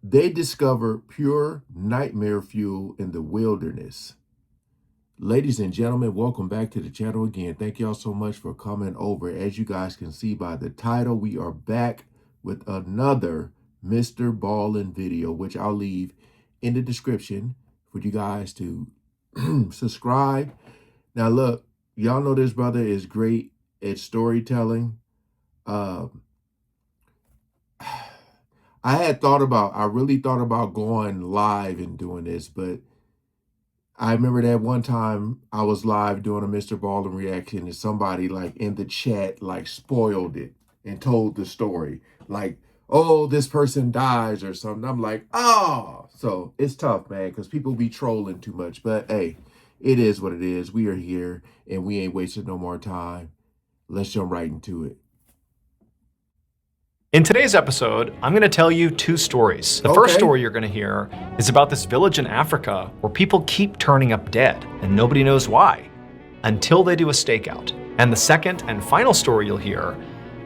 They discover pure nightmare fuel in the wilderness. Ladies and gentlemen, welcome back to the channel again. Thank y'all so much for coming over. As you guys can see by the title, we are back with another Mr. Ballin video, which I'll leave in the description for you guys to subscribe. Now look, y'all know this brother is great at storytelling. I really thought about going live and doing this, but I remember that one time I was live doing a Mr. Baldwin reaction and somebody like in the chat like spoiled it and told the story. Like, oh, this person dies or something. I'm like, oh. So it's tough, man, because people be trolling too much. But hey, it is what it is. We are here and we ain't wasting no more time. Let's jump right into it. In today's episode, I'm going to tell you two stories. The first story you're going to hear is about this village in Africa where people keep turning up dead and nobody knows why until they do a stakeout. And the second and final story you'll hear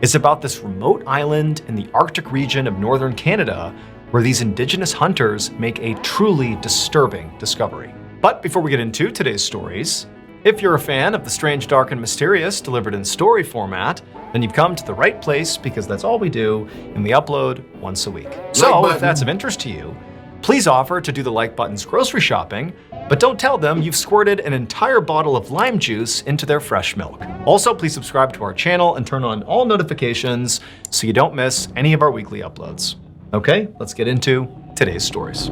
is about this remote island in the Arctic region of northern Canada where these indigenous hunters make a truly disturbing discovery. But before we get into today's stories, if you're a fan of the strange, dark, and mysterious delivered in story format, then you've come to the right place because that's all we do, and we upload once a week. So if that's of interest to you, please offer to do the like button's grocery shopping, but don't tell them you've squirted an entire bottle of lime juice into their fresh milk. Also, please subscribe to our channel and turn on all notifications so you don't miss any of our weekly uploads. Okay, let's get into today's stories.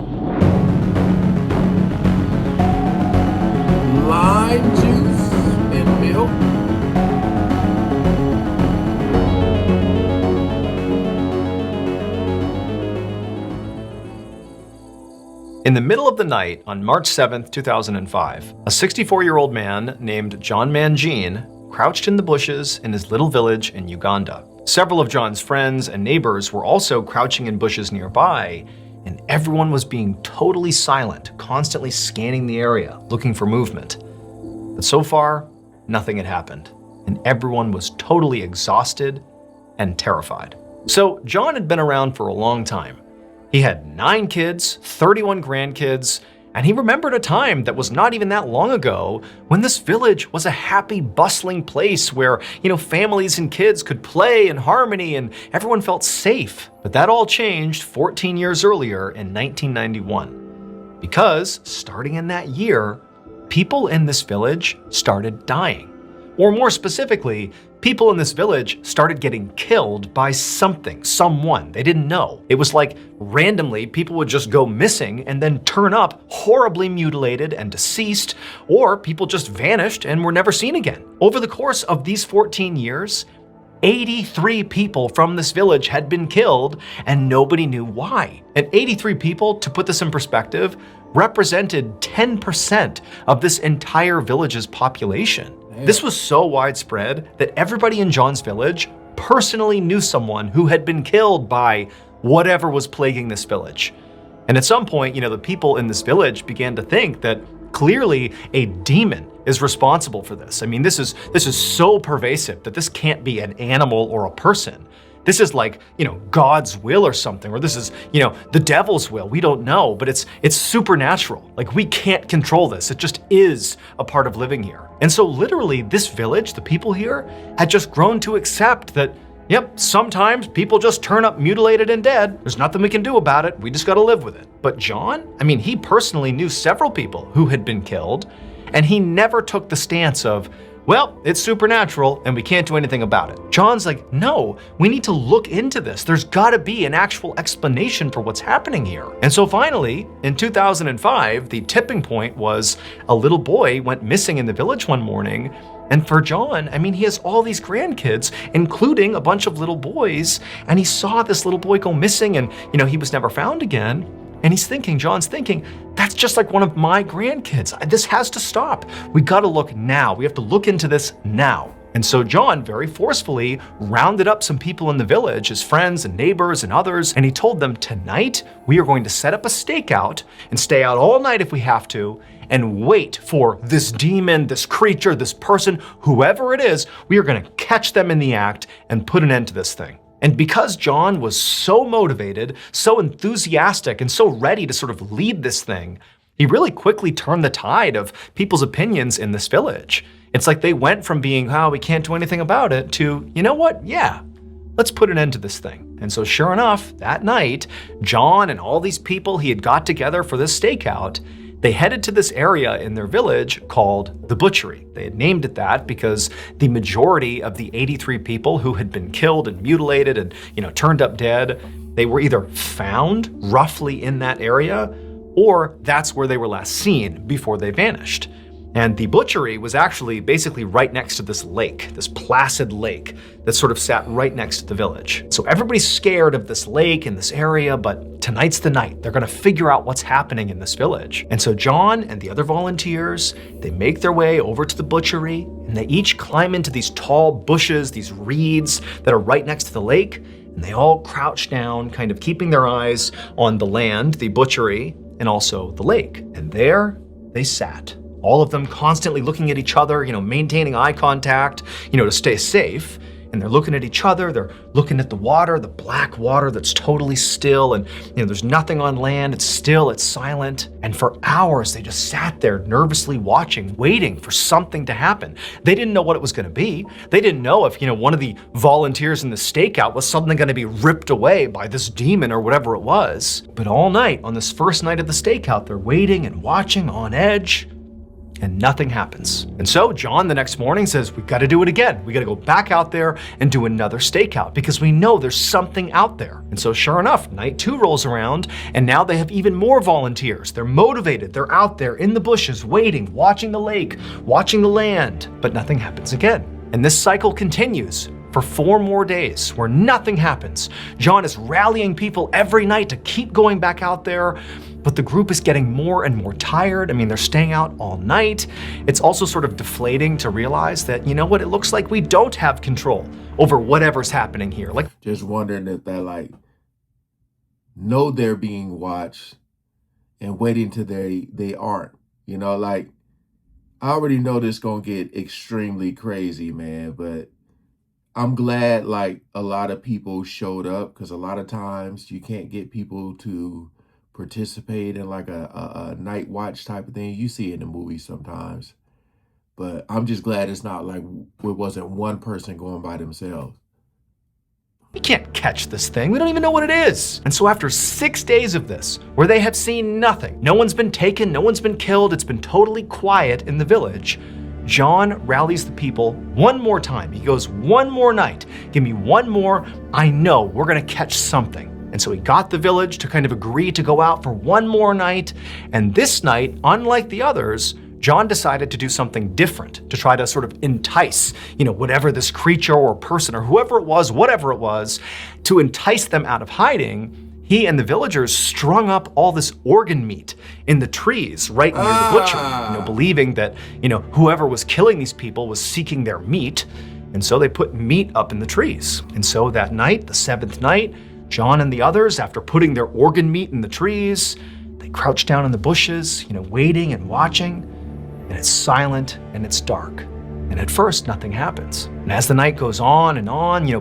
Lime juice and milk. In the middle of the night on March 7th, 2005, a 64-year-old man named John Mangine crouched in the bushes in his little village in Uganda. Several of John's friends and neighbors were also crouching in bushes nearby, and everyone was being totally silent, constantly scanning the area, looking for movement. But so far, nothing had happened, and everyone was totally exhausted and terrified. So John had been around for a long time. He had 9 kids, 31 grandkids, and he remembered a time that was not even that long ago when this village was a happy, bustling place where, families and kids could play in harmony and everyone felt safe. But that all changed 14 years earlier in 1991. Because starting in that year, people in this village started dying. Or more specifically, people in this village started getting killed by someone. They didn't know. It was like randomly people would just go missing and then turn up horribly mutilated and deceased, or people just vanished and were never seen again. Over the course of these 14 years, 83 people from this village had been killed and nobody knew why. And 83 people, to put this in perspective, represented 10% of this entire village's population. Man. This was so widespread that everybody in John's village personally knew someone who had been killed by whatever was plaguing this village. And at some point, the people in this village began to think that clearly a demon is responsible for this. I mean, this is so pervasive that this can't be an animal or a person. This is like, God's will or something, or this is, the devil's will. We don't know, but it's supernatural. Like, we can't control this. It just is a part of living here. And so literally this village, the people here, had just grown to accept that, yep, sometimes people just turn up mutilated and dead. There's nothing we can do about it. We just got to live with it. But John, he personally knew several people who had been killed, and he never took the stance of, well, it's supernatural and we can't do anything about it. John's like, no, we need to look into this. There's gotta be an actual explanation for what's happening here. And so finally, in 2005, the tipping point was a little boy went missing in the village one morning. And for John, he has all these grandkids, including a bunch of little boys, and he saw this little boy go missing and, he was never found again. And John's thinking, that's just like one of my grandkids. This has to stop. We gotta look now. We have to look into this now. And so John very forcefully rounded up some people in the village, his friends and neighbors and others, and he told them, tonight we are going to set up a stakeout and stay out all night if we have to, and wait for this demon, this creature, this person, whoever it is. We are gonna catch them in the act and put an end to this thing. And because John was so motivated, so enthusiastic, and so ready to sort of lead this thing, he really quickly turned the tide of people's opinions in this village. It's like they went from being, oh, we can't do anything about it, to, you know what, yeah, let's put an end to this thing. And so sure enough, that night, John and all these people he had got together for this stakeout, they headed to this area in their village called the Butchery. They had named it that because the majority of the 83 people who had been killed and mutilated and, turned up dead, they were either found roughly in that area, or that's where they were last seen before they vanished. And the butchery was actually basically right next to this lake, this placid lake that sort of sat right next to the village. So everybody's scared of this lake and this area, but tonight's the night. They're gonna figure out what's happening in this village. And so John and the other volunteers, they make their way over to the butchery, and they each climb into these tall bushes, these reeds that are right next to the lake, and they all crouch down, kind of keeping their eyes on the land, the butchery, and also the lake. And there they sat. All of them constantly looking at each other, maintaining eye contact, to stay safe. And they're looking at each other, they're looking at the water, the black water that's totally still, and there's nothing on land, it's still, it's silent. And for hours, they just sat there nervously watching, waiting for something to happen. They didn't know what it was gonna be. They didn't know if, one of the volunteers in the stakeout was suddenly gonna be ripped away by this demon or whatever it was. But all night, on this first night of the stakeout, they're waiting and watching on edge, and nothing happens. And so John the next morning says, we've got to do it again. We got to go back out there and do another stakeout because we know there's something out there. And so sure enough, night 2 rolls around, and now they have even more volunteers. They're motivated. They're out there in the bushes, waiting, watching the lake, watching the land, but nothing happens again. And this cycle continues for 4 more days where nothing happens. John is rallying people every night to keep going back out there, but the group is getting more and more tired. I mean, they're staying out all night. It's also sort of deflating to realize that, it looks like we don't have control over whatever's happening here. Just wondering if they know they're being watched and waiting till they aren't. I already know this gonna get extremely crazy, man, but I'm glad a lot of people showed up, because a lot of times you can't get people to participate in a night watch type of thing. You see it in the movies sometimes, but I'm just glad it's not it wasn't one person going by themselves. We can't catch this thing. We don't even know what it is. And so after 6 days of this, where they have seen nothing, no one's been taken, no one's been killed, it's been totally quiet in the village, John rallies the people one more time. He goes, one more night, give me one more, I know we're gonna catch something. And so he got the village to kind of agree to go out for one more night. And this night, unlike the others, John decided to do something different to try to sort of entice, whatever this creature or person or whoever it was, whatever it was, to entice them out of hiding. He and the villagers strung up all this organ meat in the trees right near the butchery, believing that, whoever was killing these people was seeking their meat. And so they put meat up in the trees. And so that night, the 7th night, John and the others, after putting their organ meat in the trees, they crouch down in the bushes, waiting and watching, and it's silent and it's dark. And at first, nothing happens. And as the night goes on,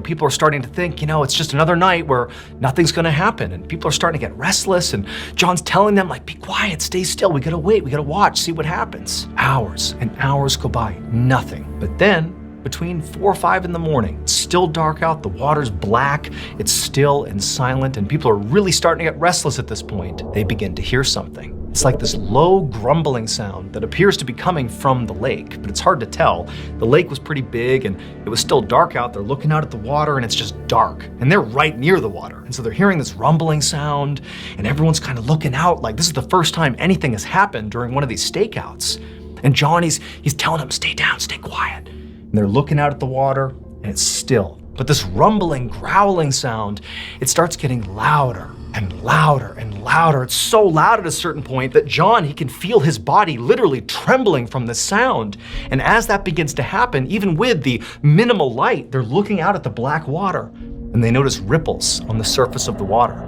people are starting to think, it's just another night where nothing's gonna happen. And people are starting to get restless, and John's telling them, be quiet, stay still, we gotta wait, we gotta watch, see what happens. Hours and hours go by, nothing. But then, between 4 or 5 in the morning, it's still dark out, the water's black, it's still and silent, and people are really starting to get restless at this point. They begin to hear something. It's like this low grumbling sound that appears to be coming from the lake, but it's hard to tell. The lake was pretty big and it was still dark out. They're looking out at the water and it's just dark, and they're right near the water. And so they're hearing this rumbling sound, and everyone's kind of looking out like this is the first time anything has happened during one of these stakeouts. And John, he's telling them, stay down, stay quiet. And they're looking out at the water and it's still. But this rumbling, growling sound, it starts getting louder and louder and louder. It's so loud at a certain point that John, he can feel his body literally trembling from the sound. And as that begins to happen, even with the minimal light, they're looking out at the black water and they notice ripples on the surface of the water.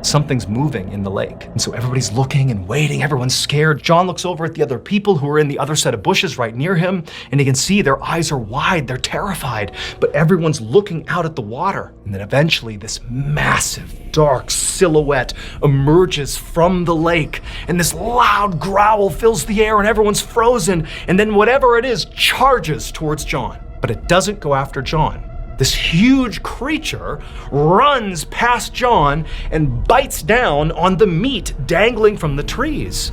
something's moving in the lake. And so everybody's looking and waiting, everyone's scared. John looks over at the other people who are in the other set of bushes right near him, and he can see their eyes are wide, they're terrified, but everyone's looking out at the water. And then eventually this massive, dark silhouette emerges from the lake, and this loud growl fills the air and everyone's frozen, and then whatever it is charges towards John. But it doesn't go after John. This huge creature runs past John and bites down on the meat dangling from the trees.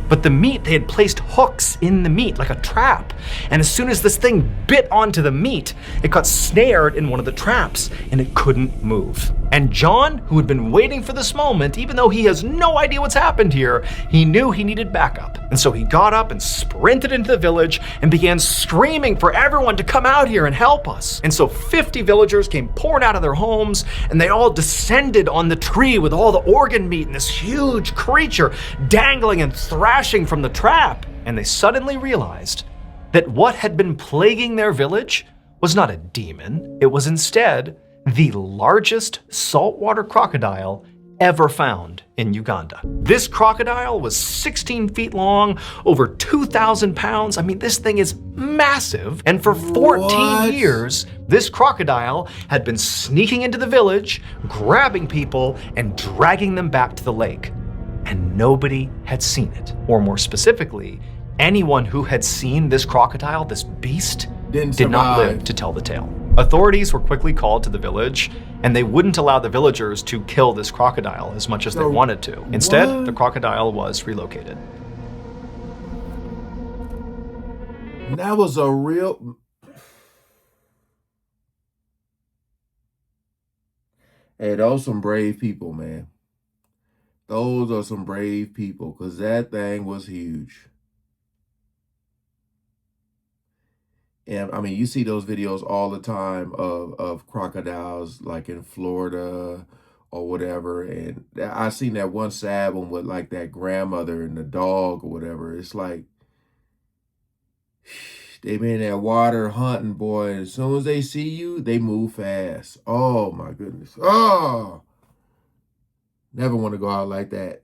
But the meat, they had placed hooks in the meat like a trap. And as soon as this thing bit onto the meat, it got snared in one of the traps and it couldn't move. And John, who had been waiting for this moment, even though he has no idea what's happened here, he knew he needed backup. And so he got up and sprinted into the village and began screaming for everyone to come out here and help us. And so 50 villagers came pouring out of their homes, and they all descended on the tree with all the organ meat and this huge creature dangling and thrashing from the trap. And they suddenly realized that what had been plaguing their village was not a demon. It was instead the largest saltwater crocodile ever found in Uganda. This crocodile was 16 feet long, over 2,000 pounds. I mean, this thing is massive. And for 14 years, this crocodile had been sneaking into the village, grabbing people, and dragging them back to the lake. And nobody had seen it. Or more specifically, anyone who had seen this crocodile, this beast, did not live to tell the tale. Authorities were quickly called to the village, and they wouldn't allow the villagers to kill this crocodile as much as they wanted to. Instead, the crocodile was relocated. That was a real... Hey, those some brave people, man. Those are some brave people, because that thing was huge. And I mean, you see those videos all the time of crocodiles like in Florida or whatever. And I seen that one sad one with like that grandmother and the dog or whatever. It's like they been in that water hunting, boy. And as soon as they see you, they move fast. Oh my goodness. Oh, never want to go out like that.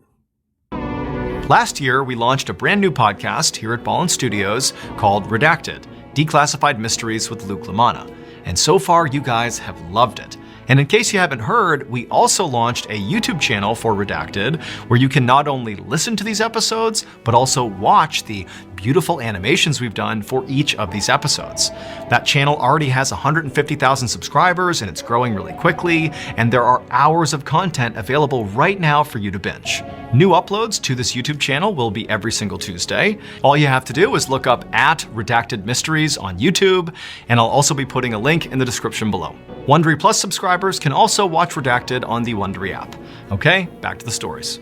Last year, we launched a brand new podcast here at Ballin Studios called Redacted: Declassified Mysteries with Luke LaManna. And so far, you guys have loved it. And in case you haven't heard, we also launched a YouTube channel for Redacted, where you can not only listen to these episodes, but also watch the beautiful animations we've done for each of these episodes. That channel already has 150,000 subscribers, and it's growing really quickly, and there are hours of content available right now for you to binge. New uploads to this YouTube channel will be every single Tuesday. All you have to do is look up @Redacted Mysteries on YouTube, and I'll also be putting a link in the description below. Wondery Plus subscribers can also watch Redacted on the Wondery app. Okay, back to the stories.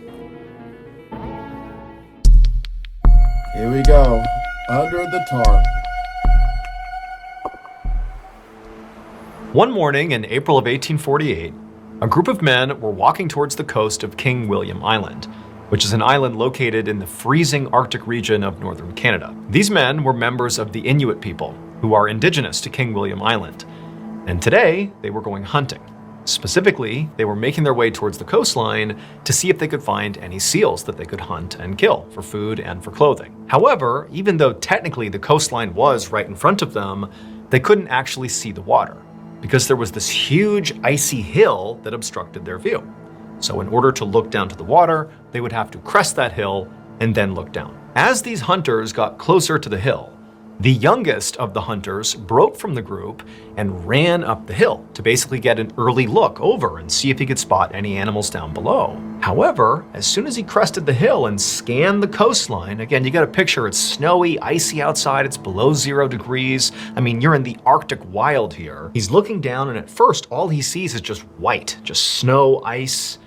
Here we go. Under the tarp. One morning in April of 1848, a group of men were walking towards the coast of King William Island, which is an island located in the freezing Arctic region of northern Canada. These men were members of the Inuit people, who are indigenous to King William Island. And today, they were going hunting. Specifically, they were making their way towards the coastline to see if they could find any seals that they could hunt and kill for food and for clothing. However, even though technically the coastline was right in front of them, they couldn't actually see the water because there was this huge icy hill that obstructed their view. So in order to look down to the water, they would have to crest that hill and then look down. As these hunters got closer to the hill, the youngest of the hunters broke from the group and ran up the hill to basically get an early look over and see if he could spot any animals down below. However, as soon as he crested the hill and scanned the coastline, again, you got a picture, it's snowy, icy outside, it's below 0 degrees. I mean, you're in the Arctic wild here. He's looking down, and at first, all he sees is just white, just snow, ice.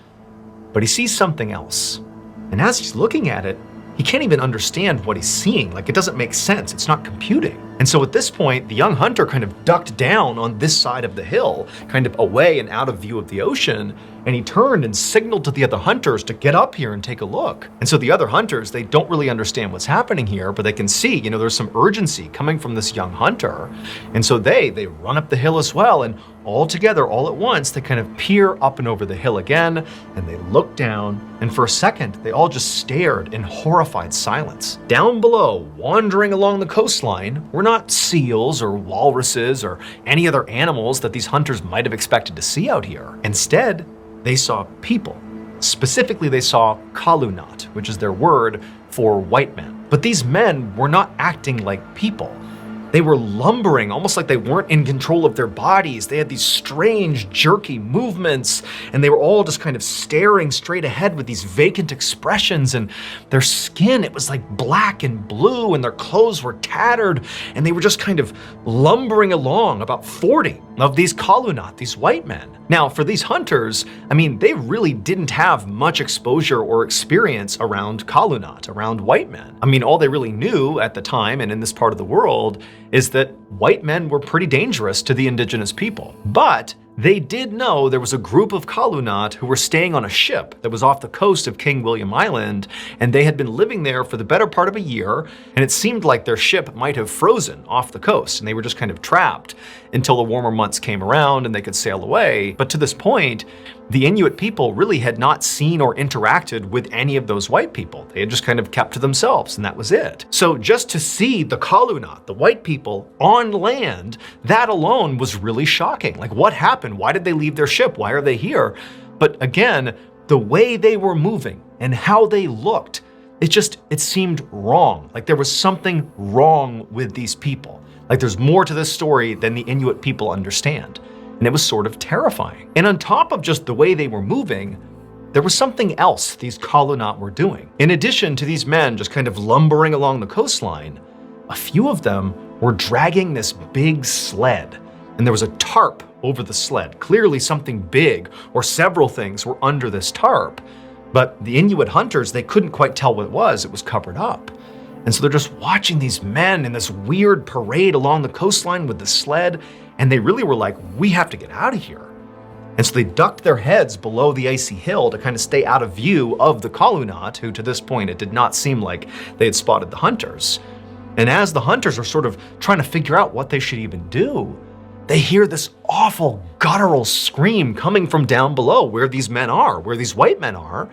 But he sees something else. And as he's looking at it, he can't even understand what he's seeing. Like, it doesn't make sense. It's not computing. And so at this point, the young hunter kind of ducked down on this side of the hill, kind of away and out of view of the ocean, and he turned and signaled to the other hunters to get up here and take a look. And so the other hunters, they don't really understand what's happening here, but they can see, there's some urgency coming from this young hunter. And so they run up the hill as well, and all together, all at once, they kind of peer up and over the hill again, and they look down, and for a second, they all just stared in horrified silence. Down below, wandering along the coastline, were not seals or walruses or any other animals that these hunters might have expected to see out here. Instead, they saw people. Specifically, they saw Kalunat, which is their word for white men. But these men were not acting like people. They were lumbering, almost like they weren't in control of their bodies. They had these strange, jerky movements, and they were all just kind of staring straight ahead with these vacant expressions, and their skin, it was like black and blue, and their clothes were tattered, and they were just kind of lumbering along, about 40 of these Kalunat, these white men. Now, for these hunters, they really didn't have much exposure or experience around Kalunat, around white men. All they really knew at the time and in this part of the world is that white men were pretty dangerous to the indigenous people. But they did know there was a group of Kalunat who were staying on a ship that was off the coast of King William Island, and they had been living there for the better part of a year, and it seemed like their ship might have frozen off the coast, and they were just kind of trapped until the warmer months came around and they could sail away. But to this point, the Inuit people really had not seen or interacted with any of those white people. They had just kind of kept to themselves, and that was it. So just to see the Kalunat, the white people, on land, that alone was really shocking. Like, what happened? Why did they leave their ship? Why are they here? But again, the way they were moving and how they looked, it seemed wrong. Like there was something wrong with these people. Like there's more to this story than the Inuit people understand. And it was sort of terrifying. And on top of just the way they were moving, there was something else these Kalunat were doing. In addition to these men just kind of lumbering along the coastline, a few of them were dragging this big sled. And there was a tarp over the sled. Clearly something big or several things were under this tarp. But the Inuit hunters, they couldn't quite tell what it was. It was covered up. And so they're just watching these men in this weird parade along the coastline with the sled, and they really were like, we have to get out of here. And so they ducked their heads below the icy hill to kind of stay out of view of the Kalunat, who to this point it did not seem like they had spotted the hunters. And as the hunters are sort of trying to figure out what they should even do, they hear this awful guttural scream coming from down below where these men are, where these white men are.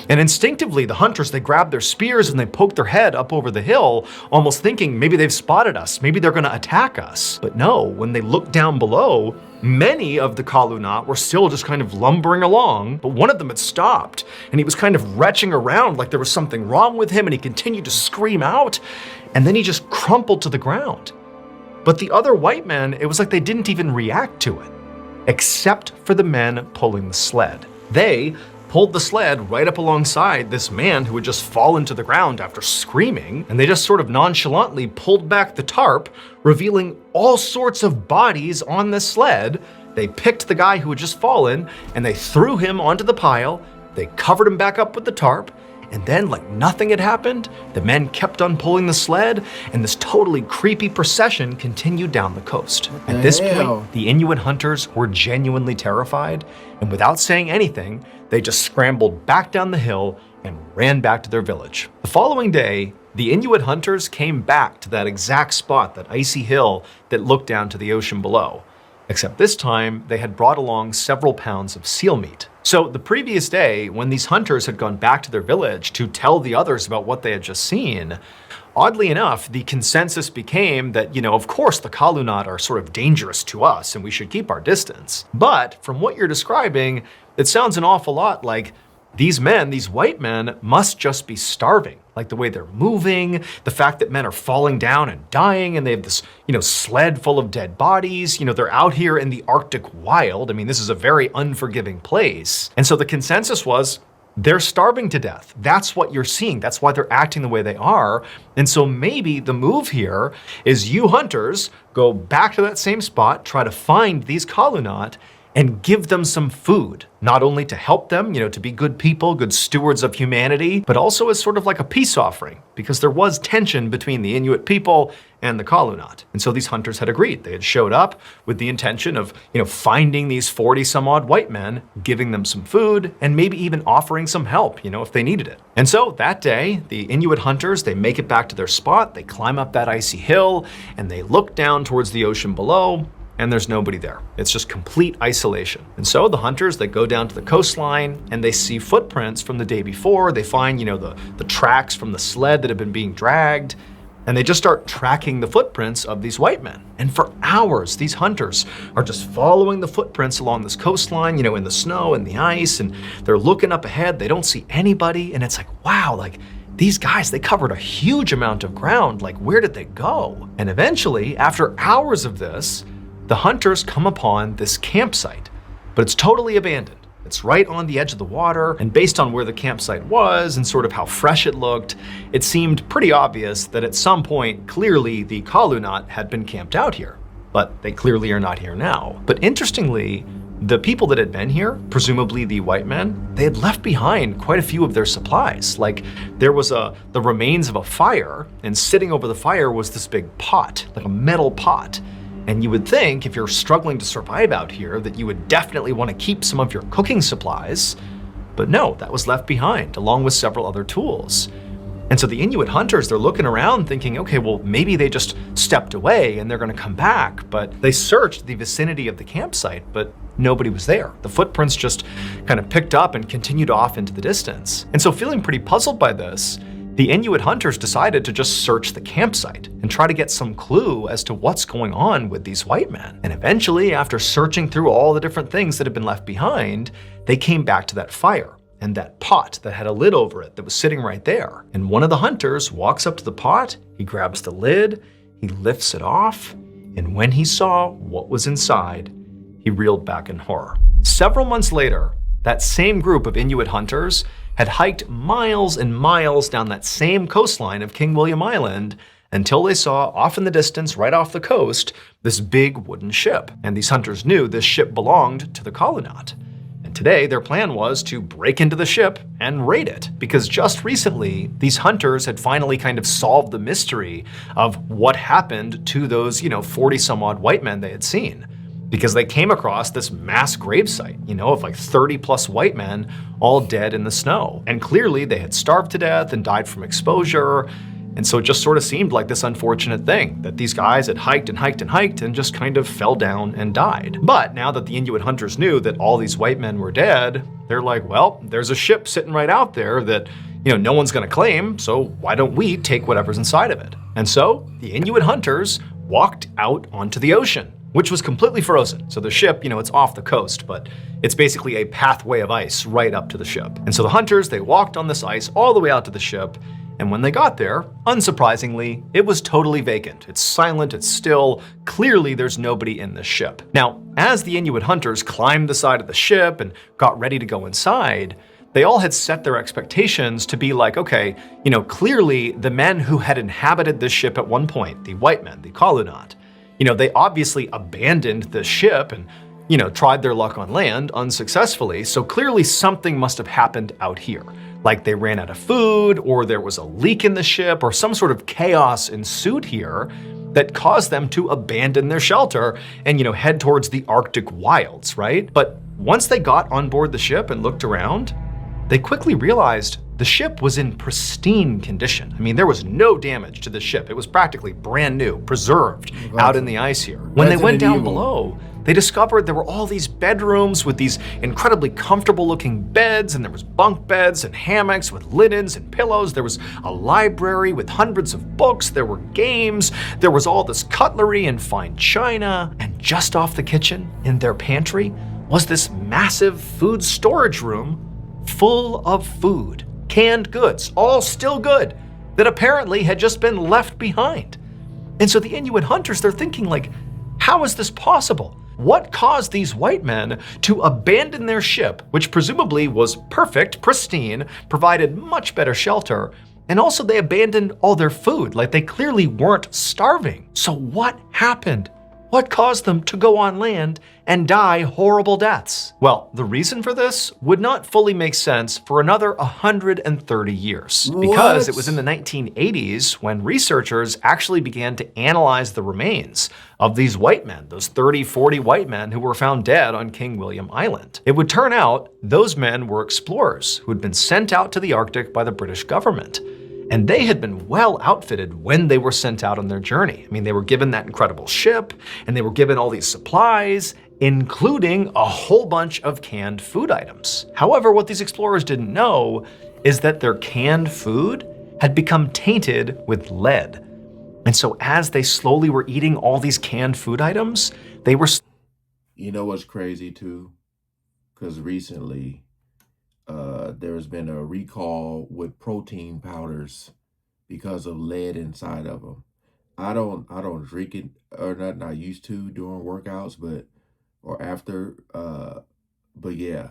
And instinctively, the hunters, they grab their spears and they poke their head up over the hill, almost thinking maybe they've spotted us, maybe they're gonna attack us. But no, when they look down below, many of the Kalunat were still just kind of lumbering along, but one of them had stopped, and he was kind of retching around like there was something wrong with him, and he continued to scream out, and then he just crumpled to the ground. But the other white men, it was like they didn't even react to it, except for the men pulling the sled. They pulled the sled right up alongside this man who had just fallen to the ground after screaming, and they just sort of nonchalantly pulled back the tarp, revealing all sorts of bodies on the sled. They picked the guy who had just fallen, and they threw him onto the pile, they covered him back up with the tarp, and then, like nothing had happened, the men kept on pulling the sled, and this totally creepy procession continued down the coast. At this point, the Inuit hunters were genuinely terrified, and without saying anything, they just scrambled back down the hill and ran back to their village. The following day, the Inuit hunters came back to that exact spot, that icy hill that looked down to the ocean below. Except this time, they had brought along several pounds of seal meat. So the previous day, when these hunters had gone back to their village to tell the others about what they had just seen, oddly enough, the consensus became that, of course the Kalunat are sort of dangerous to us and we should keep our distance. But from what you're describing, it sounds an awful lot like these men, these white men, must just be starving. Like the way they're moving, the fact that men are falling down and dying, and they have this, sled full of dead bodies. They're out here in the Arctic wild. I mean, this is a very unforgiving place. And so the consensus was, they're starving to death. That's what you're seeing. That's why they're acting the way they are. And so maybe the move here is you hunters go back to that same spot, try to find these Kalunat, and give them some food, not only to help them, to be good people, good stewards of humanity, but also as sort of like a peace offering, because there was tension between the Inuit people and the Kalunat. And so these hunters had agreed. They had showed up with the intention of, finding these 40 some odd white men, giving them some food, and maybe even offering some help, if they needed it. And so that day, the Inuit hunters, they make it back to their spot, they climb up that icy hill, and they look down towards the ocean below, and there's nobody there. It's just complete isolation. And so the hunters, they go down to the coastline and they see footprints from the day before. They find, the tracks from the sled that have been being dragged, and they just start tracking the footprints of these white men. And for hours, these hunters are just following the footprints along this coastline, in the snow and the ice, and they're looking up ahead. They don't see anybody, and it's like, wow, these guys, they covered a huge amount of ground. Where did they go? And eventually, after hours of this, the hunters come upon this campsite, but it's totally abandoned. It's right on the edge of the water, and based on where the campsite was and sort of how fresh it looked, it seemed pretty obvious that at some point, clearly the Kalunat had been camped out here. But they clearly are not here now. But interestingly, the people that had been here, presumably the white men, they had left behind quite a few of their supplies. There was the remains of a fire, and sitting over the fire was this big pot, like a metal pot. And you would think, if you're struggling to survive out here, that you would definitely want to keep some of your cooking supplies. But no, that was left behind, along with several other tools. And so the Inuit hunters, they're looking around thinking, okay, well, maybe they just stepped away and they're going to come back. But they searched the vicinity of the campsite, but nobody was there. The footprints just kind of picked up and continued off into the distance. And so feeling pretty puzzled by this, the Inuit hunters decided to just search the campsite and try to get some clue as to what's going on with these white men. And eventually, after searching through all the different things that had been left behind, they came back to that fire and that pot that had a lid over it that was sitting right there. And one of the hunters walks up to the pot, he grabs the lid, he lifts it off, and when he saw what was inside, he reeled back in horror. Several months later, that same group of Inuit hunters had hiked miles and miles down that same coastline of King William Island until they saw off in the distance, right off the coast, this big wooden ship. And these hunters knew this ship belonged to the Kalunat. And today, their plan was to break into the ship and raid it, because just recently, these hunters had finally kind of solved the mystery of what happened to those, 40 some odd white men they had seen. Because they came across this mass gravesite, of 30 plus white men all dead in the snow. And clearly they had starved to death and died from exposure. And so it just sort of seemed like this unfortunate thing that these guys had hiked and hiked and hiked and just kind of fell down and died. But now that the Inuit hunters knew that all these white men were dead, they're like, well, there's a ship sitting right out there that, no one's gonna claim, so why don't we take whatever's inside of it? And so the Inuit hunters walked out onto the ocean, which was completely frozen. So the ship, it's off the coast, but it's basically a pathway of ice right up to the ship. And so the hunters, they walked on this ice all the way out to the ship, and when they got there, unsurprisingly, it was totally vacant. It's silent, it's still, clearly there's nobody in the ship. Now, as the Inuit hunters climbed the side of the ship and got ready to go inside, they all had set their expectations to be like, okay, clearly the men who had inhabited this ship at one point, the white men, the Kalunat, they obviously abandoned the ship and, tried their luck on land unsuccessfully. So clearly something must have happened out here. Like they ran out of food, or there was a leak in the ship, or some sort of chaos ensued here that caused them to abandon their shelter and, head towards the Arctic wilds, right? But once they got on board the ship and looked around, they quickly realized the ship was in pristine condition. I mean, there was no damage to the ship. It was practically brand new, preserved out in the ice here. When they went down below, they discovered there were all these bedrooms with these incredibly comfortable looking beds, and there was bunk beds and hammocks with linens and pillows. There was a library with hundreds of books. There were games. There was all this cutlery and fine china. And just off the kitchen, in their pantry, was this massive food storage room full of food, canned goods, all still good, that apparently had just been left behind. And so the Inuit hunters, they're thinking like, how is this possible? What caused these white men to abandon their ship, which presumably was perfect, pristine, provided much better shelter, and also they abandoned all their food, like they clearly weren't starving. So what happened? What caused them to go on land and die horrible deaths? Well, the reason for this would not fully make sense for another 130 years, because it was in What? the 1980s when researchers actually began to analyze the remains of these white men, those 30, 40 white men who were found dead on King William Island. It would turn out those men were explorers who had been sent out to the Arctic by the British government. And they had been well outfitted when they were sent out on their journey. I mean, they were given that incredible ship, and they were given all these supplies, including a whole bunch of canned food items. However, what these explorers didn't know is that their canned food had become tainted with lead. And so as they slowly were eating all these canned food items, they were... You know what's crazy too? Because recently, there's been a recall with protein powders because of lead inside of them. I don't drink it or not. I used to during workouts, but or after. But yeah,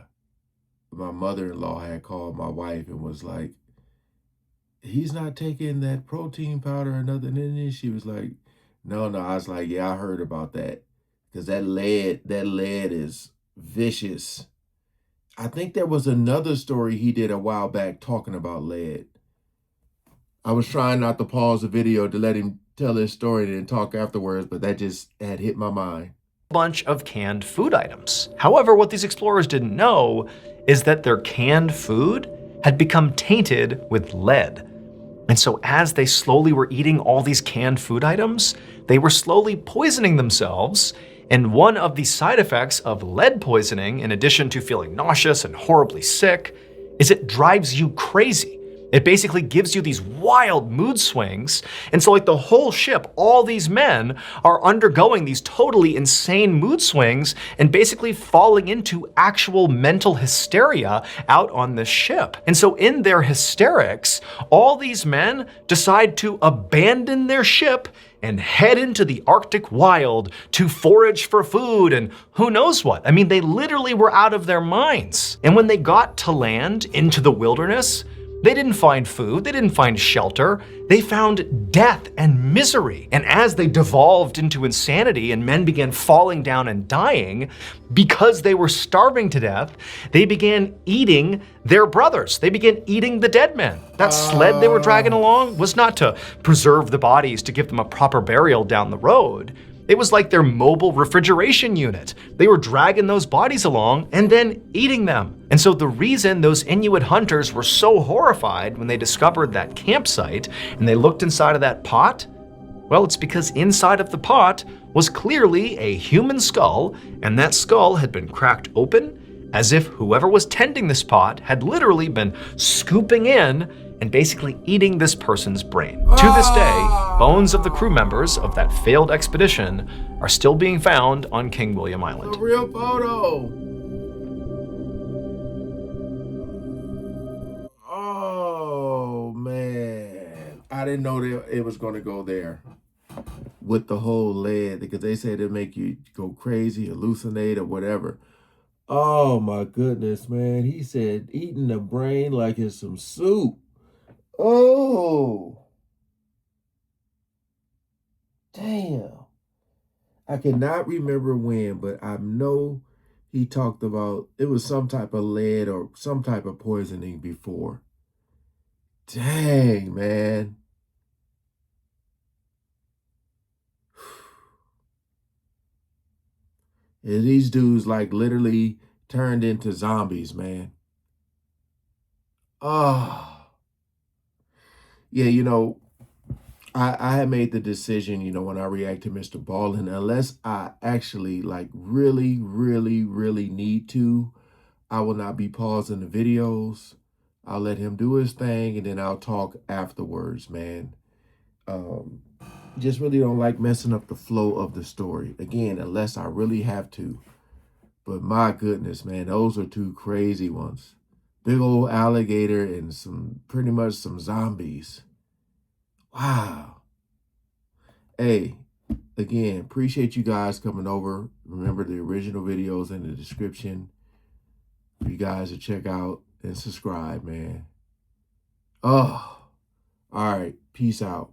my mother-in-law had called my wife and was like, "He's not taking that protein powder or nothing in it." She was like, "No, no." I was like, "Yeah, I heard about that because that lead is vicious." I think there was another story he did a while back talking about lead. I was trying not to pause the video to let him tell his story and then talk afterwards, but that just had hit my mind. Bunch of canned food items. However, what these explorers didn't know is that their canned food had become tainted with lead. And so as they slowly were eating all these canned food items, they were slowly poisoning themselves. And one of the side effects of lead poisoning, in addition to feeling nauseous and horribly sick, is it drives you crazy. It basically gives you these wild mood swings. And so like the whole ship, all these men are undergoing these totally insane mood swings and basically falling into actual mental hysteria out on this ship. And so in their hysterics, all these men decide to abandon their ship and head into the Arctic wild to forage for food and who knows what. I mean, they literally were out of their minds. And when they got to land into the wilderness, they didn't find food, they didn't find shelter, they found death and misery. And as they devolved into insanity and men began falling down and dying, because they were starving to death, they began eating their brothers. They began eating the dead men. That sled they were dragging along was not to preserve the bodies to give them a proper burial down the road. It was like their mobile refrigeration unit. They were dragging those bodies along and then eating them. And so the reason those Inuit hunters were so horrified when they discovered that campsite and they looked inside of that pot, well, it's because inside of the pot was clearly a human skull, and that skull had been cracked open as if whoever was tending this pot had literally been scooping in and basically eating this person's brain. To this day, bones of the crew members of that failed expedition are still being found on King William Island. A real photo. Oh man, I didn't know that it was going to go there with the whole lead because they said it make you go crazy, hallucinate, or whatever. Oh my goodness, man! He said eating the brain like it's some soup. Oh, damn. I cannot remember when, but I know he talked about it was some type of lead or some type of poisoning before. Dang, man. And these dudes like literally turned into zombies, man. Oh, yeah, I had made the decision, when I react to Mr. Ballin, unless I actually like really, really, really need to, I will not be pausing the videos. I'll let him do his thing and then I'll talk afterwards, man. Um, just really don't like messing up the flow of the story. Again, unless I really have to. But my goodness, man, those are two crazy ones. Big old alligator and pretty much some zombies. Wow. Hey, again, appreciate you guys coming over. Remember the original videos in the description for you guys to check out and subscribe, man. Oh, all right. Peace out.